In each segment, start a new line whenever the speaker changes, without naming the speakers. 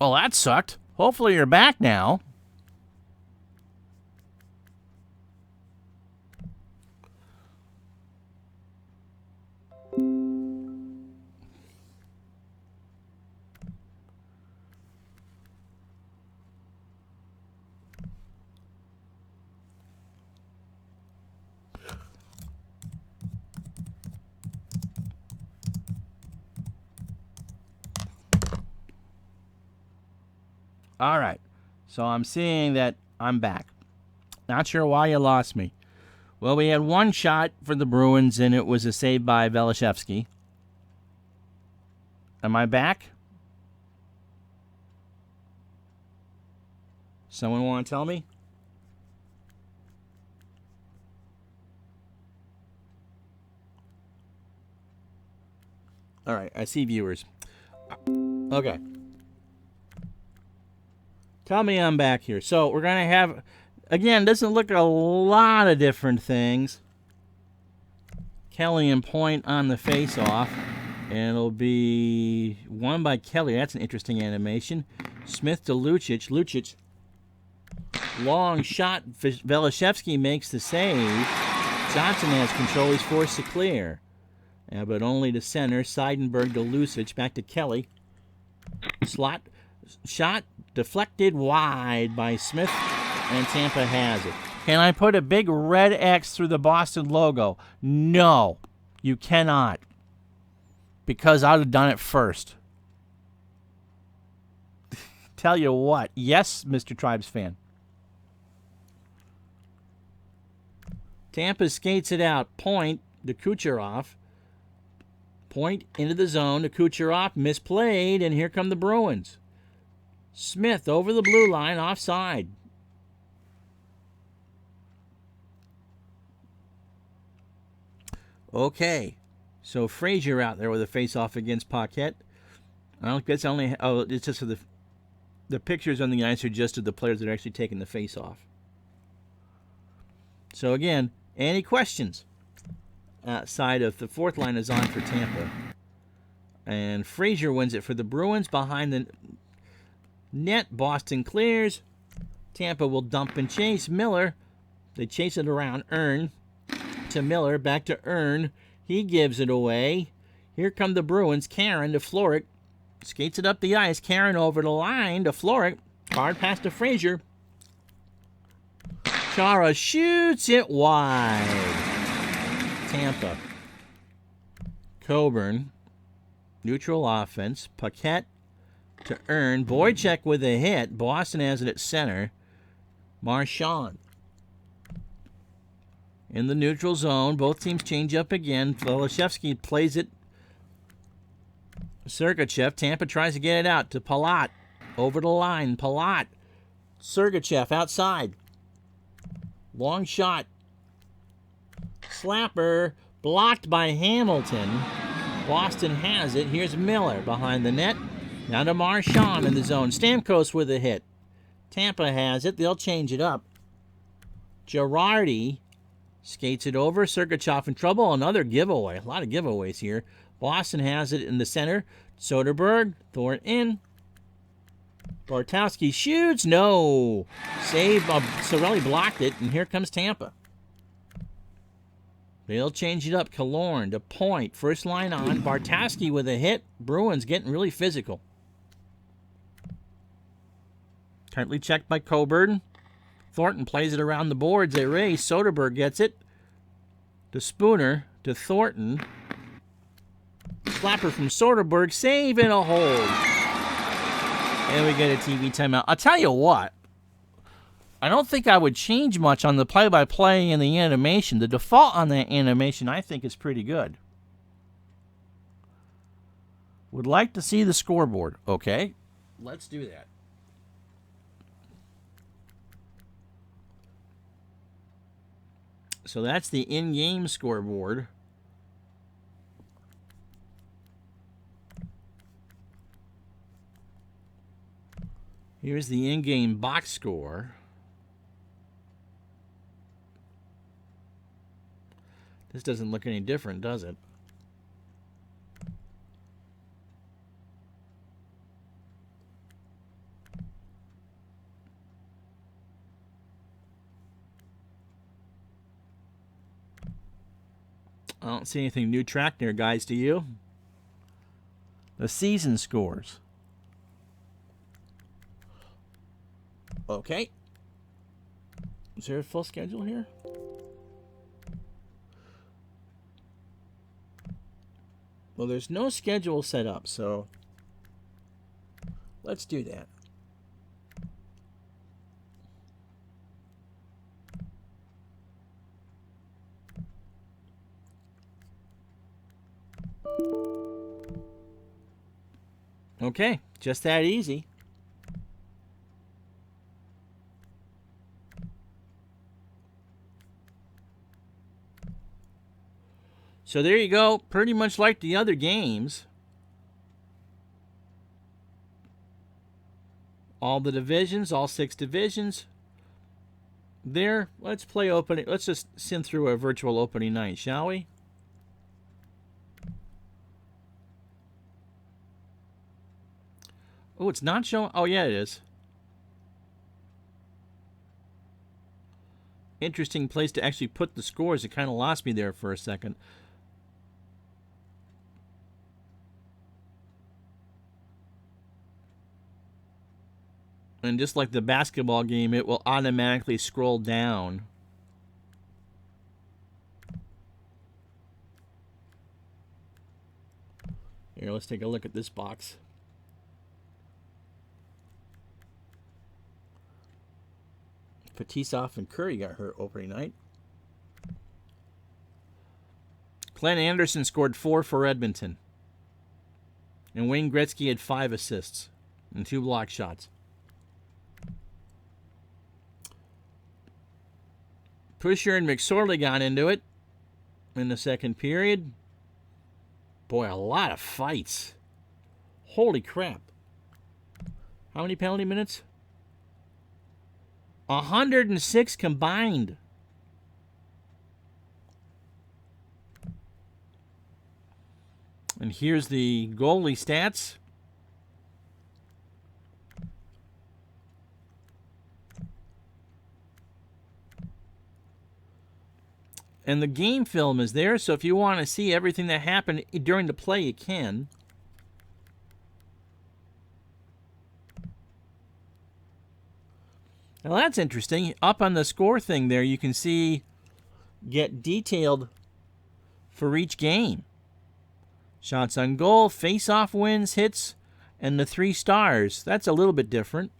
Well, that sucked. Hopefully you're back now. All right. So I'm seeing that I'm back. Not sure why you lost me. Well, we had one shot for the Bruins, and it was a save by Velishevsky. Am I back? Someone want to tell me? All right, I see viewers. Okay. Tell me I'm back here. So we're going to have, again, doesn't look a lot of different things. Kelly and Point on the face-off. And it'll be won by Kelly. That's an interesting animation. Smith to Lucic. Lucic. Long shot. Velishevsky makes the save. Johnson has control. He's forced to clear. But only to center. Seidenberg to Lucic. Back to Kelly. Slot. Shot deflected wide by Smith. And Tampa has it. Can I put a big red X through the Boston logo? No. You cannot. Because I'd have done it first. Tell you what. Yes, Mr. Tribes fan. Tampa skates it out. Point to Kucherov. Point into the zone to Kucherov. Misplayed, and here come the Bruins. Smith over the blue line, offside. Okay. So Frazier out there with a face-off against Paquette. I don't think that's only. Oh, it's just for the pictures on the ice are just of the players that are actually taking the face-off. So again, any questions? Side of the fourth line is on for Tampa, and Frazier wins it for the Bruins behind the net. Boston clears. Tampa will dump and chase Miller. They chase it around. Earn to Miller. Back to Earn. He gives it away. Here come the Bruins. Karen to Floric. Skates it up the ice. Karen over the line to Floric. Hard pass to Frazier. Chara shoots it wide. Tampa. Coburn. Neutral offense. Paquette to Earn. Boychuk with a hit. Boston has it at center. Marchand. In the neutral zone, both teams change up again. Velishevsky plays it. Sergachev. Tampa tries to get it out to Palat. Over the line. Palat. Sergachev outside. Long shot. Slapper. Blocked by Hamilton. Boston has it. Here's Miller behind the net. Now to Marchand in the zone. Stamkos with a hit. Tampa has it. They'll change it up. Girardi skates it over. Sergachev in trouble. Another giveaway. A lot of giveaways here. Boston has it in the center. Soderberg. Thornton. Bartowski shoots. No. Save. Sorelli blocked it. And here comes Tampa. They'll change it up. Killorn to Point. First line on. Bartowski with a hit. Bruins getting really physical. Tightly checked by Coburn. Thornton plays it around the boards. They race. Soderberg gets it to Spooner, to Thornton. Slapper from Soderberg. Save and a hold. And we get a TV timeout. I'll tell you what. I don't think I would change much on the play-by-play and the animation. The default on that animation, I think, is pretty good. Would like to see the scoreboard. Okay, let's do that. So that's the in-game scoreboard. Here's the in-game box score. This doesn't look any different, does it? I don't see anything new track there, guys. Do you? The season scores. Okay. Is there a full schedule here? Well, there's no schedule set up, so let's do that. Okay, just that easy. So there you go, pretty much like the other games. All the divisions, all 6 divisions. There, let's play opening. Let's just send through a virtual opening night, shall we? Oh, it's not showing. Oh, yeah, it is. Interesting place to actually put the scores. It kind of lost me there for a second. And just like the basketball game, it will automatically scroll down. Here, let's take a look at this box. Fetisov and Curry got hurt opening night. Glenn Anderson scored 4 for Edmonton. And Wayne Gretzky had 5 assists and 2 block shots. Pusher and McSorley got into it in the second period. Boy, a lot of fights. Holy crap. How many penalty minutes? 106 combined. And here's the goalie stats. And the game film is there, so if you want to see everything that happened during the play, you can. Now that's interesting. Up on the score thing there, you can see, get detailed for each game. Shots on goal, face-off wins, hits, and the 3 stars. That's a little bit different.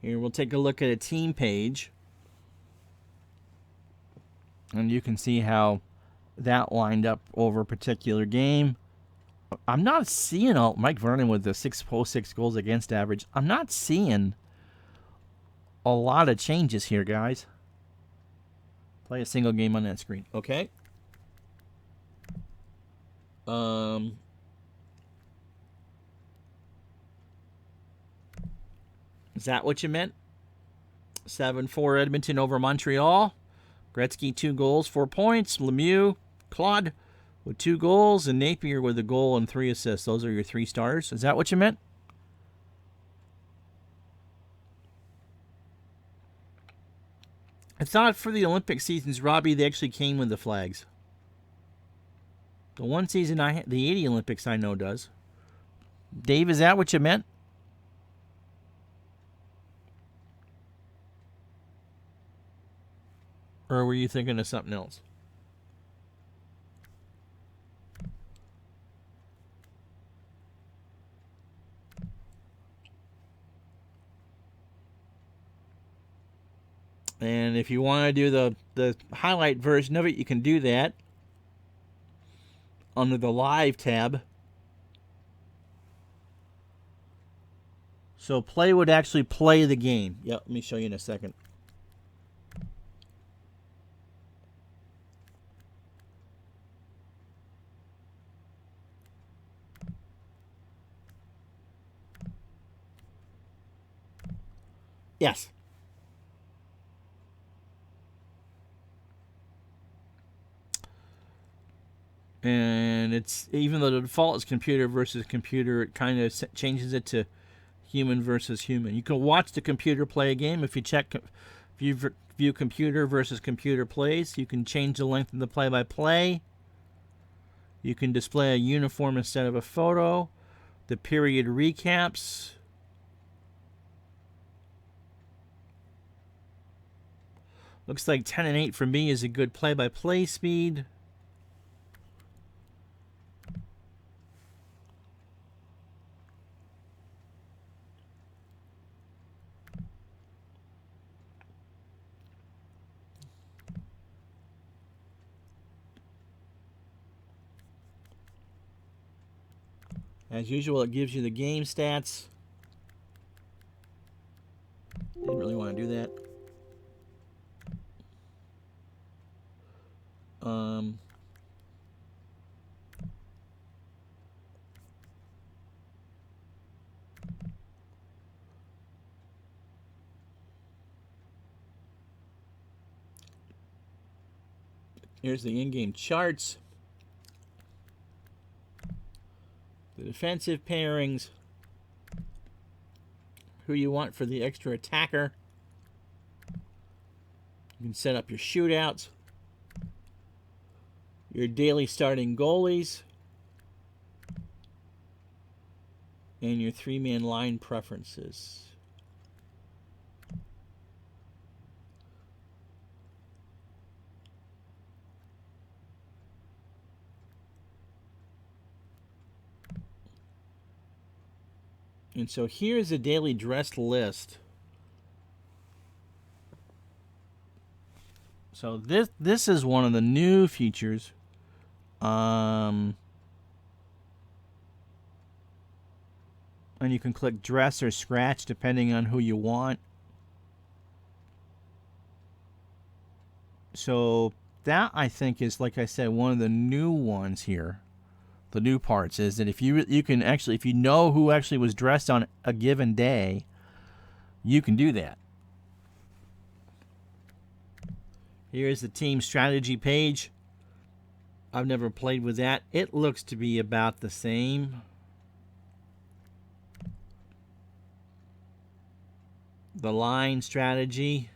Here, we'll take a look at a team page. And you can see how that lined up over a particular game. I'm not seeing Mike Vernon with the 6.06 goals against average. I'm not seeing a lot of changes here, guys. Play a single game on that screen. Okay. Is that what you meant? 7-4 Edmonton over Montreal. Gretzky 2 goals, 4 points. Lemieux, Claude with 2 goals, and Napier with a goal and 3 assists. Those are your 3 stars. Is that what you meant? I thought for the Olympic seasons, Robbie, they actually came with the flags. The one season the 80 Olympics I know does. Dave, is that what you meant? Or were you thinking of something else? And if you want to do the highlight version of it, you can do that under the live tab. So play would actually play the game. Yep, let me show you in a second. Yes. And it's, even though the default is computer versus computer, it kind of changes it to human versus human. You can watch the computer play a game. If you view computer versus computer plays, you can change the length of the play-by-play. You can display a uniform instead of a photo. The period recaps. Looks like 10 and 8 for me is a good play-by-play speed. As usual, it gives you the game stats. Didn't really want to do that. Here's the in-game charts. The defensive pairings. Who you want for the extra attacker. You can set up your shootouts. Your daily starting goalies. And your 3-man line preferences. And so here's a daily dress list. So this is one of the new features. And you can click dress or scratch depending on who you want. So that, I think, is, like I said, one of the new ones here. The new parts is that if you can actually, if you know who actually was dressed on a given day, you can do that. Here's the team strategy page. I've never played with that. It looks to be about the same. The line strategy.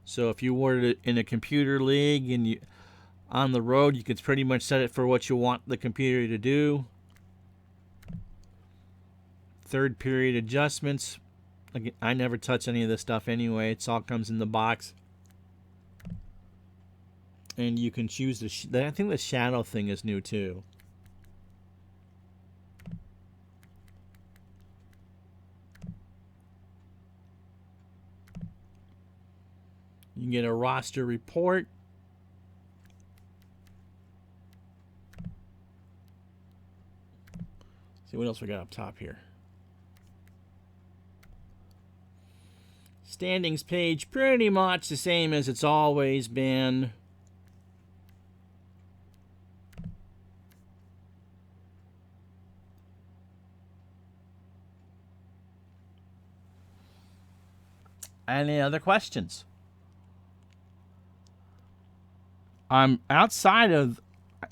So if you were in a computer league and you on the road, you could pretty much set it for what you want the computer to do. Third period adjustments. Again, I never touch any of this stuff anyway. It all comes in the box. And you can choose I think the shadow thing is new too. You can get a roster report. See what else we got up top here. Standings page, pretty much the same as it's always been. Any other questions? I'm outside of,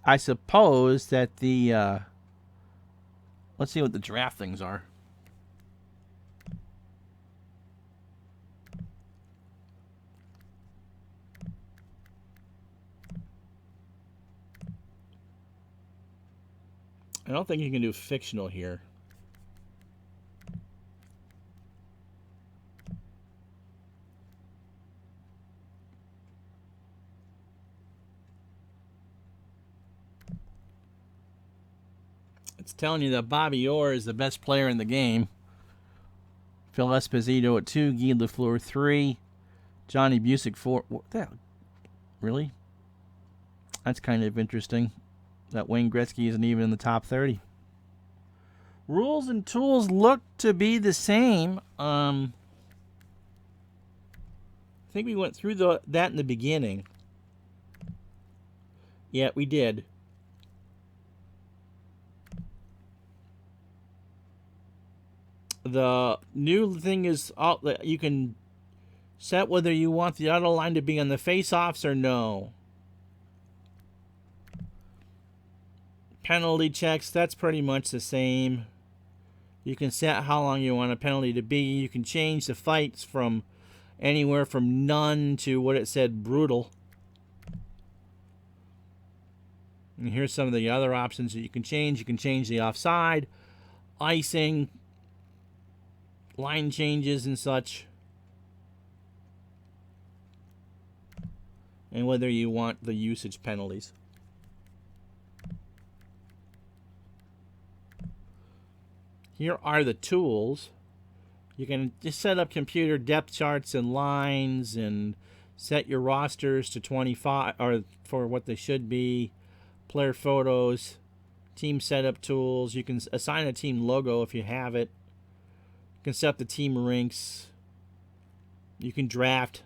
I suppose that the let's see what the draft things are. I don't think you can do fictional here. It's telling you that Bobby Orr is the best player in the game. Phil Esposito at 2, Guy Lafleur 3, Johnny Busick 4. What the hell? Really? That's kind of interesting that Wayne Gretzky isn't even in the top 30. Rules and tools look to be the same. I think we went through that in the beginning. Yeah, we did. The new thing is you can set whether you want the auto line to be on the face-offs or no. Penalty checks, that's pretty much the same. You can set how long you want a penalty to be. You can change the fights from anywhere from none to what it said, brutal. And here's some of the other options that you can change. You can change the offside, icing, line changes and such. And whether you want the usage penalties. Here are the tools. You can just set up computer depth charts and lines and set your rosters to 25 or for what they should be. Player photos, team setup tools. You can assign a team logo if you have it. You can set up the team ranks. You can draft.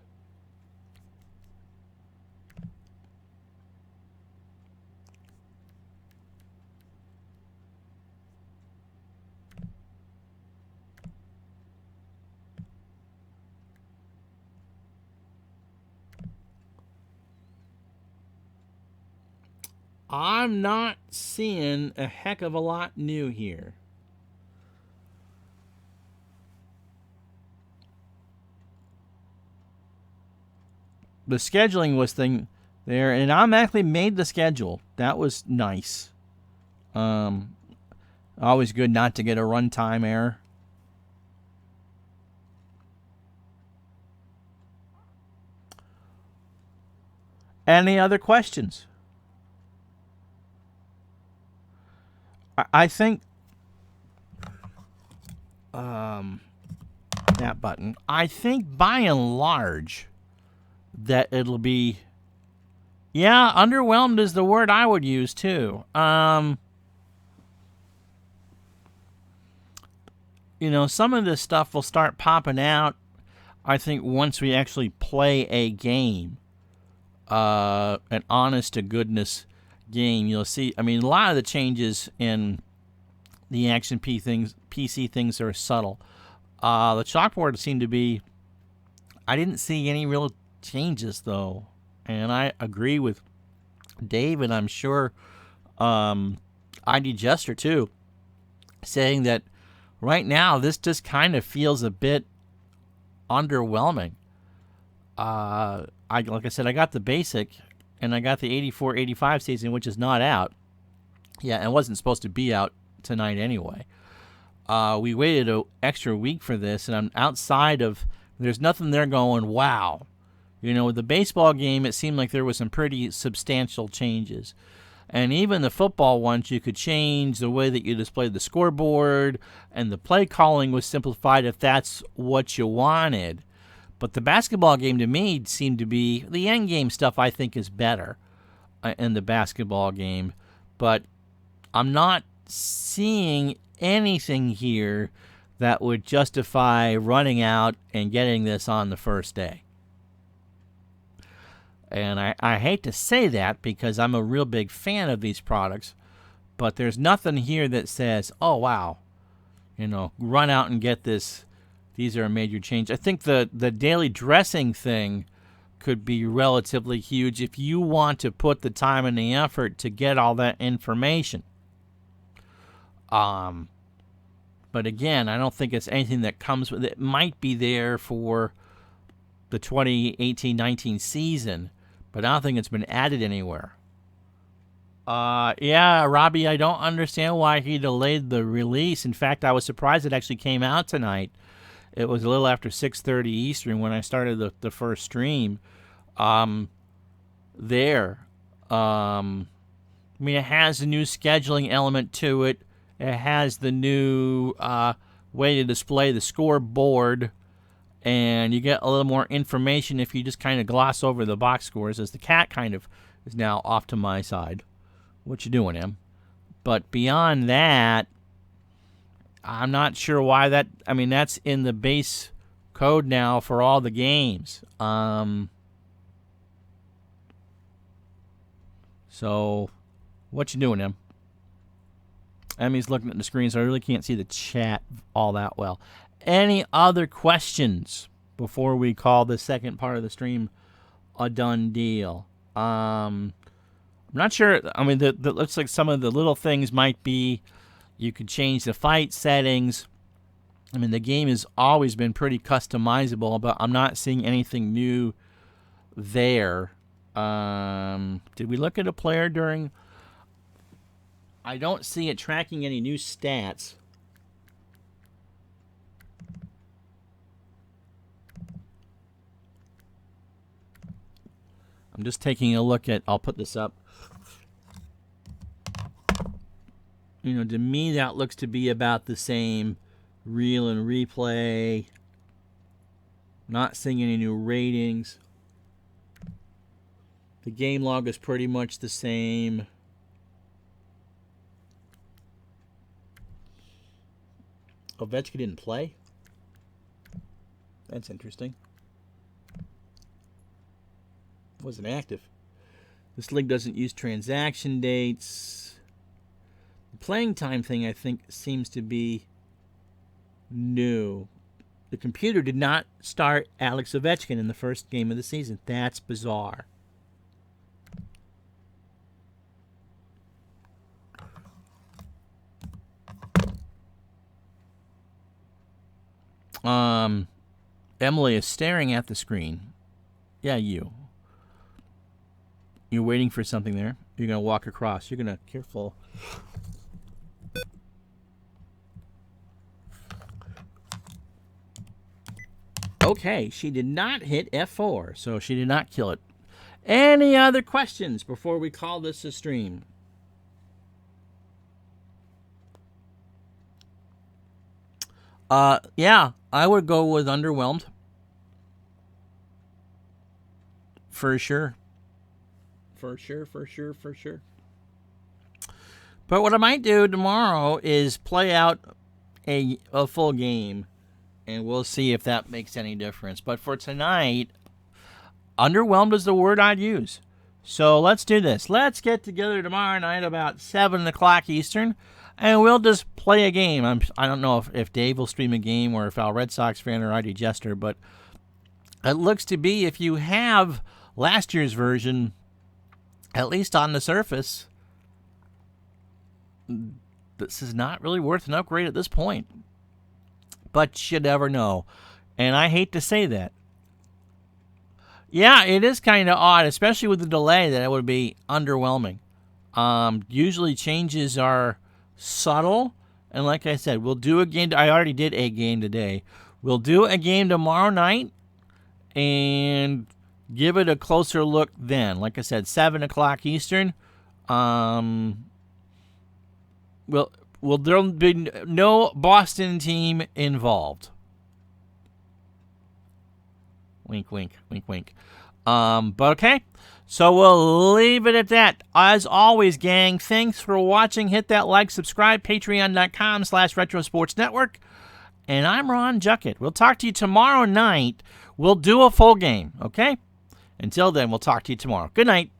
I'm not seeing a heck of a lot new here. The scheduling was thing there, and I automatically made the schedule. That was nice. Always good not to get a runtime error. Any other questions? I think that button. I think by and large that it'll be, yeah, underwhelmed is the word I would use too. You know, some of this stuff will start popping out, I think, once we actually play a game, an honest to goodness game. You'll see, I mean, a lot of the changes in the Action PC things are subtle. The chalkboard seemed to be, I didn't see any real changes though, and I agree with Dave, and I'm sure ID Jester too, saying that right now this just kind of feels a bit underwhelming. Like I said, I got the basic, and I got the 84-85 season, which is not out. Yeah, it wasn't supposed to be out tonight anyway. We waited an extra week for this, and I'm outside of, there's nothing there going, wow. You know, with the baseball game, it seemed like there was some pretty substantial changes. And even the football ones, you could change the way that you displayed the scoreboard, and the play calling was simplified if that's what you wanted. But the basketball game, to me, seemed to be, the end game stuff I think is better in the basketball game. But I'm not seeing anything here that would justify running out and getting this on the first day. And I hate to say that because I'm a real big fan of these products, but there's nothing here that says, oh, wow, you know, run out and get this. These are a major change. I think the daily dressing thing could be relatively huge if you want to put the time and the effort to get all that information. But again, I don't think it's anything that comes with it. It might be there for the 2018-19 season, but I don't think it's been added anywhere. Yeah, Robbie, I don't understand why he delayed the release. In fact, I was surprised it actually came out tonight. It was a little after 6:30 Eastern when I started the first stream. I mean, it has a new scheduling element to it. It has the new way to display the scoreboard, and you get a little more information if you just kind of gloss over the box scores, as the cat kind of is now off to my side. What you doing, Em? But beyond that, I'm not sure why that. I mean, that's in the base code now for all the games. So, what you doing, Em? Emmy's looking at the screen, so I really can't see the chat all that well. Any other questions before we call the second part of the stream a done deal? I'm not sure. I mean, that looks like some of the little things might be you could change the fight settings. I mean, the game has always been pretty customizable, but I'm not seeing anything new there. Did we look at a player during? I don't see it tracking any new stats. I'm just taking a look at, I'll put this up. You know, to me, that looks to be about the same. Reel and replay. Not seeing any new ratings. The game log is pretty much the same. Ovechkin didn't play? That's interesting. Wasn't active. This league doesn't use transaction dates. The playing time thing, I think, seems to be new. The computer did not start Alex Ovechkin in the first game of the season. That's bizarre. Emily is staring at the screen. Yeah, you. You're waiting for something there. You're going to walk across. You're going to... Careful. Okay, she did not hit F4, so she did not kill it. Any other questions before we call this a stream? Yeah, I would go with underwhelmed. For sure. For sure. But what I might do tomorrow is play out a full game, and we'll see if that makes any difference. But for tonight, underwhelmed is the word I'd use. So let's do this. Let's get together tomorrow night about 7 o'clock Eastern, and we'll just play a game. I don't know if Dave will stream a game or if Al Red Sox fan or ID Jester, but it looks to be, if you have last year's version, at least on the surface, this is not really worth an upgrade at this point. But you never know. And I hate to say that. Yeah, it is kind of odd, especially with the delay, that it would be underwhelming. Usually changes are subtle. And like I said, we'll do a game. I already did a game today. We'll do a game tomorrow night and give it a closer look then. Like I said, 7 o'clock Eastern. There'll be no Boston team involved. Wink, wink, wink, wink. But okay. So we'll leave it at that. As always, gang, thanks for watching. Hit that like, subscribe, patreon.com/retrosportsnetwork. And I'm Ron Juckett. We'll talk to you tomorrow night. We'll do a full game, okay? Until then, we'll talk to you tomorrow. Good night.